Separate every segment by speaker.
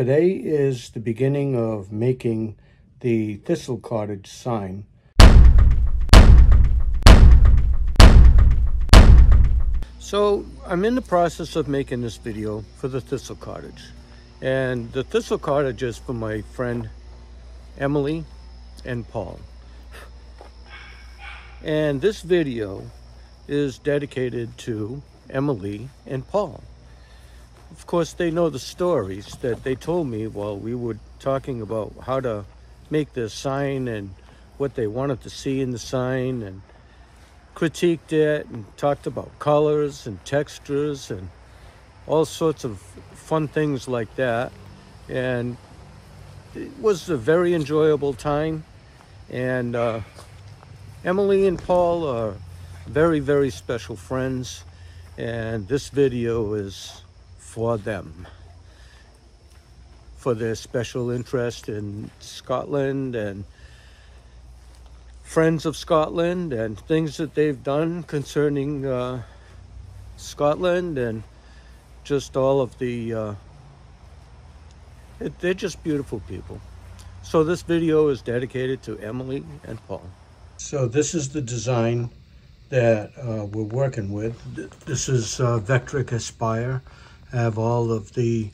Speaker 1: Today is the beginning of making the Thistle Cottage sign. So I'm in the process of making this video for the Thistle Cottage. And the Thistle Cottage is for my friend Emily and Paul. And this video is dedicated to Emily and Paul. Of course, they know the stories that they told me while we were talking about how to make this sign and what they wanted to see in the sign, and critiqued it and talked about colors and textures and all sorts of fun things like that. And it was a very enjoyable time. And Emily and Paul are very, very special friends, and this video is for them, for their special interest in Scotland and friends of Scotland and things that they've done concerning Scotland, and just all of the they're just beautiful people. So this video is dedicated to Emily and Paul. So this is the design that we're working with. This is Vectric Aspire. I have all of the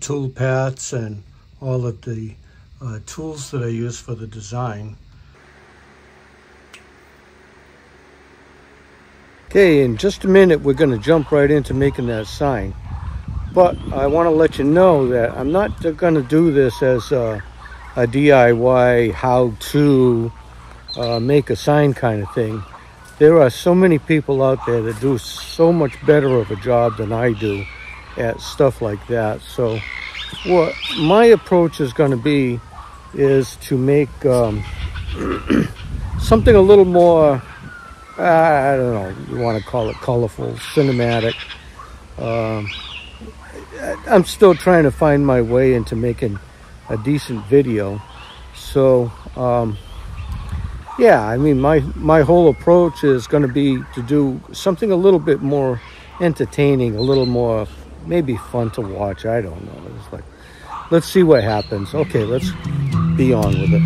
Speaker 1: tool paths and all of the tools that I use for the design. Okay, in just a minute we're going to jump right into making that sign. But I want to let you know that I'm not going to do this as a DIY how-to make a sign kind of thing. There are so many people out there that do so much better of a job than I do at stuff like that. So what my approach is going to be is to make something a little more, I don't know, you want to call it colorful, cinematic. I'm still trying to find my way into making a decent video. So yeah, I mean, my whole approach is going to be to do something a little bit more entertaining, a little more maybe fun to watch. I don't know. It's like, let's see what happens. Okay, let's be on with it.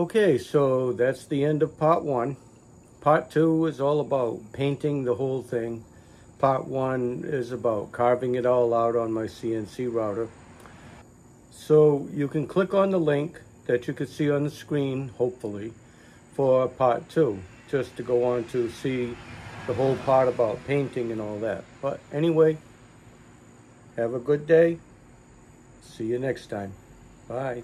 Speaker 1: Okay, so that's the end of part 1. Part 2 is all about painting the whole thing. Part 1 is about carving it all out on my CNC router. So you can click on the link that you can see on the screen, hopefully, for part 2, just to go on to see the whole part about painting and all that. But anyway, have a good day. See you next time. Bye.